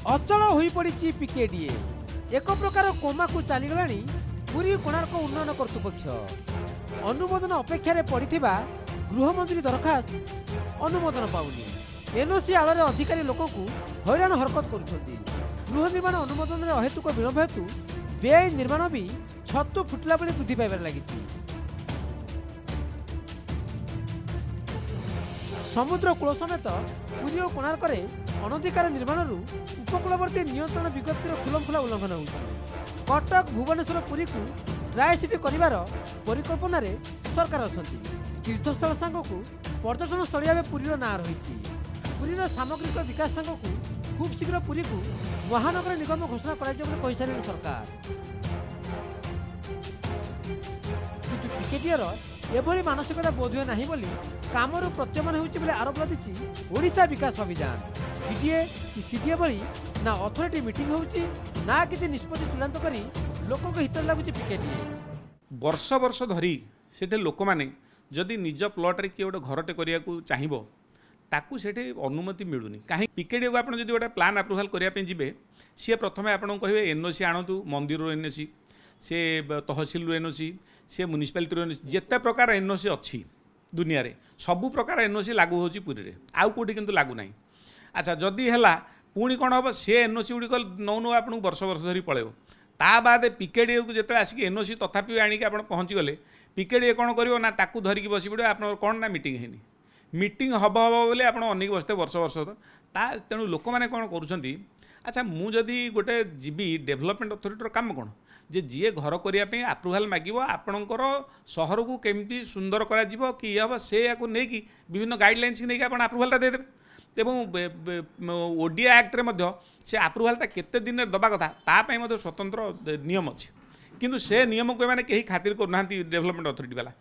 अचल हो पड़ी पीकेडीए एक प्रकार कोमा को चलीगला पुरी कोणार्क उन्नयन कर्तृपक्ष अनुमोदन अपेक्षा पड़ी गृहमंत्री दरखास्त अनुमोदन पाऊनी एनओसी आड़ अधिकारी लोक हैरान हरकत करुछंती। गृह निर्माण अनुमोदन में अहेतुक विलंब हेतु बेआईन निर्माण भी छतु फुटला बेले वृद्धि पाइबार लगी। समुद्र कूल समेत पुरी और कोणार्क अनधिकार निर्माण उपकूलवर्ती नियंत्रण विज्ञप्तिर खुलमखुला उल्लंघन होउछि। कटक भुवनेश्वर पुरी को ट्राई सिटी करिवार परिकल्पना रे सरकार अछंती। तीर्थस्थल सांगकु पर्यटन स्थल भाव पुरीर ना रही। पुरीर सामग्रिक विकास सांगकु खूब शीघ्र पुरी को महानगर निगम घोषणा कर सरकार। किंतु पिकेटियर एभली मानसिकता बोधुए नहीं बोली कामरू प्रत्यमान होउछि बोले आरोप लदिछि ओडिशा विकास अभियान। पीडीए कि सीडीए भली ना अथॉरिटी मीटिंग होउछि ना किछि निष्पत्ति चूड़ांत करी लोक हित लागुछि पिकेटिए। वर्ष वर्ष धरी सेठे लोक माने जदि निज प्लॉट रे किए गोटे घरटे करिया को चाहिबो ताकू सेठे अनुमति मिलुनी। कहीं पिकेडी को आपण जदि गोटे प्लान अप्रूवल करिया पे जिबे सी प्रथमे आपण कहबे एनओसी आणतु मंदिर एनओसी से तहसील एनओसी से म्युनिसिपालिटी एनओसी जेते प्रकार एनओसी अच्छी दुनिया रे सबु प्रकार एनओसी लागू होची पुरी रे आउ कोठी किंतु लागू नाही। अच्छा जदि हैला पुणी कौन हम से एनओसी गुड़िक नौ नौ आपको वर्ष वर्ष धरी पड़े ता बाद पिकेडी को जिते आसिक एनओसी तथापि आणिक आप पहुँची गले पिकेडी कौन कर ना ताकू धरिकी बसी पड़े आप कौन ना मीटिंग है मीटिंग हम हम बोले आप अनेक बसते वर्ष वर्ष ता तेणु लोक मैंने कौन करुँच। अच्छा मुझे गोटे जीवी डेभलपमेंट अथॉरिटी काम कौन जे जी घर करने आप्रुवाल मागिब आपणकर सहर को केमती सुंदर करा कि हम से या नहीं विभिन्न गाइडलाइंस नहीं आप आप्रुवालटा देदेवे एवं ओडिया एक्ट रे मध्य से आप्रुवालटा केते दिन दबा कथा तापाई मध्य स्वतंत्र नियम अच्छी किंतु से नियम को मैंने कहीं खातिर करना डेभलपमेंट अथॉरिटी वाला।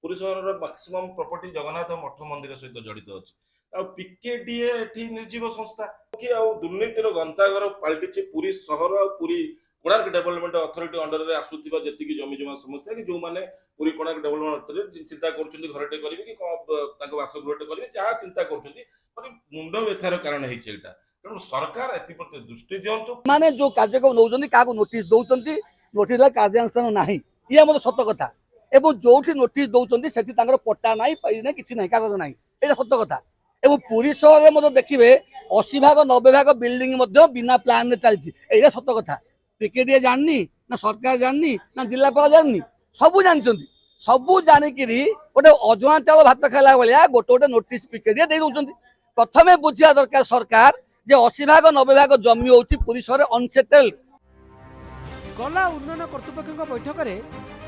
पुरी सहर मैक्सिमम प्रॉपर्टी जगन्नाथ मठ मंदिर सहित जड़ित अच्छी पिकेडीए एठी निर्जीव संस्था कि दुर्नीतिर गंताघर पलटि पुरी सहर और Puri Konark development authority under रे आसुथिबा जेतिकी जमी जमा समस्या कि जो माने पुरी कोणार्क डेभलपमेंट अथॉरिटी चिंता करछन्ती घरटे करिवे कि ताको बासगृहटे करिवे जहा चिंता करछन्ती पर मुंड व्यथार कारण हेछि एटा तेणु सरकार एति प्रति दृष्टि दियंतु माने जो कार्यक्रम नौजन्ती काको नोटिस दउचन्ती नोटिस ला कार्यानुष्ठान नाही ये हमर सत्य कथा एवं जोठी नोटिस दउचन्ती सेठी तांगर पट्टा नाही पाइ नै किछि नाही कागज नाही एटा सत्य कथा एवं पुरी शहर रे मते देखिबे 80 भाग 90 भाग बिल्डिंग मध्य बिना प्लान रे चलछि एटा सत्य कथा। पिकेडी जाननी ना सरकार जाननी ना जिलापाल जाननी सबू जानछन्ती सबू जानिकी गोटे अजଣା चाउल भात खाला भाया गोटे गोटे नोटिस पिकेडी दे दउचन्ती। प्रथमे बुझिया दरकार सरकार जे 80 भाग 90 भाग जमी होची पुरी शहर अनसेटल्ड। गला उन्नयन कर्तृपक्ष बैठक में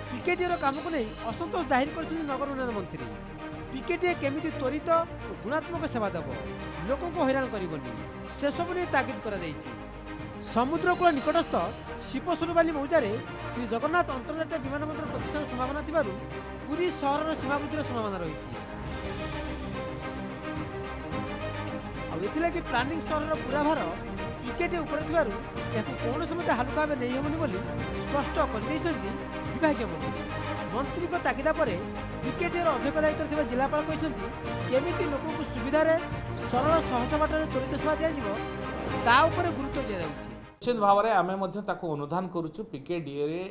पिकेडी काम को नहीं असंतोष जाहिर कर नगर उन्नयन मंत्री। पिकेडी केमिति त्वरित और गुणात्मक सेवा देव लोक को हैरान करबनी से सब नहीं तागिद करा जायछि। समुद्रकूल निकटस्थ शिपसुरबाली मौजारे श्री जगन्नाथ अंतर्जातीय विमानबंदर प्रतिष्ठान संभावना थिबारु पुरी सहर सीमाबुद्धिर संभावना रही। आथिलागि प्लानिंग सहर पूरा भार पिकेडी उपर थिबारु याकु कौन समय हालुका भाव नहीं हेबनी बोली स्पष्ट करदेइछन्ति विभागीय मंत्री को तागिदा परे पिकेडीर अध्यक्ष दायित्व थिबा जिलापाल कहिसन्ति केमिति लोकଙ୍କୁ सुविधारे सरल सहज बाटरे त्वरित सेवा दिया जिवो ता ऊपर गुरुत्व दिया जाउछि। निश्चित भाव में आम अनुधान करुचु पिकेडीए रे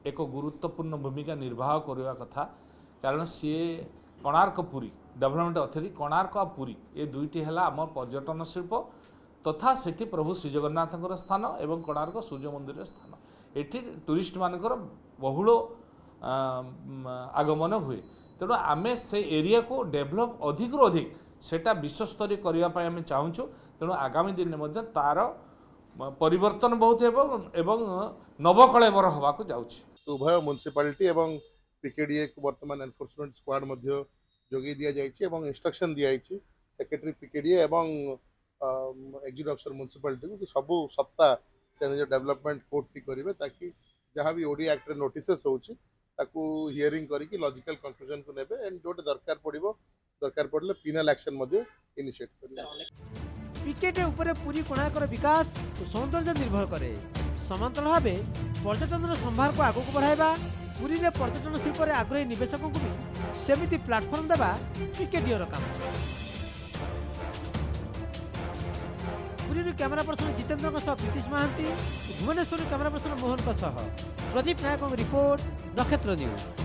एक गुरुत्वपूर्ण भूमिका निर्वाह करवा कथा कारण सी कोणार्क पुरी डेभलपमेंट अथॉरिटी कोणार्क आ पुरी ये दुईटी है आम पर्यटन शिल्प तथा सेठी प्रभु श्री जगन्नाथ स्थान एवं कोणार्क सूर्य मंदिर स्थान एठी टूरिस्ट मानकर बहुल आगमन हुए तेणु आम से एरिया को डेभलप अधिक अधिक सेटा विश्वस्तरीय करने आम चाहूँ तेणु आगामी दिन में तार परिवर्तन बहुत एवं नवकलेवर हवा को जाउछि। उभय म्युनिसिपालिटी एवं पिकेडीए को वर्तमान एनफोर्समेंट स्क्वाड मध्य जोगे दिया जाइछि एवं इंस्ट्रक्शन दिया जाइछि सेक्रेटरी पिकेडीए एवं एग्जीक्यूटिव अफिसर म्युनिसिपालिटी को सबु सप्ताह से निज डेवलपमेंट कोर्ट टी करिवे ताकि जहाँ भी ओडिया एक्ट रे नोटिसेस होछि ताकू हियरिंग करिकि लॉजिकल कंक्लूजन को नेबे एंड जोटे दरकार पड़ले पिनल एक्शन मध्य इनिशिएट करिवे। पिकेडी उपरे पुरी कोणार्कर विकास और सौंदर्य निर्भर करे समांतर भाव पर्यटन संभार को आगक बढ़ाइबा पुरी रे पर्यटन शिल्प रे आग्रही निवेशकों को भी सेमिति प्लाटफर्म देबा पिकेडीर काम। Puri camera person Jitendra Pritish Mohanty, Bhubaneswar camera person Mohan Pradeep Nayak report, Nakshatra news.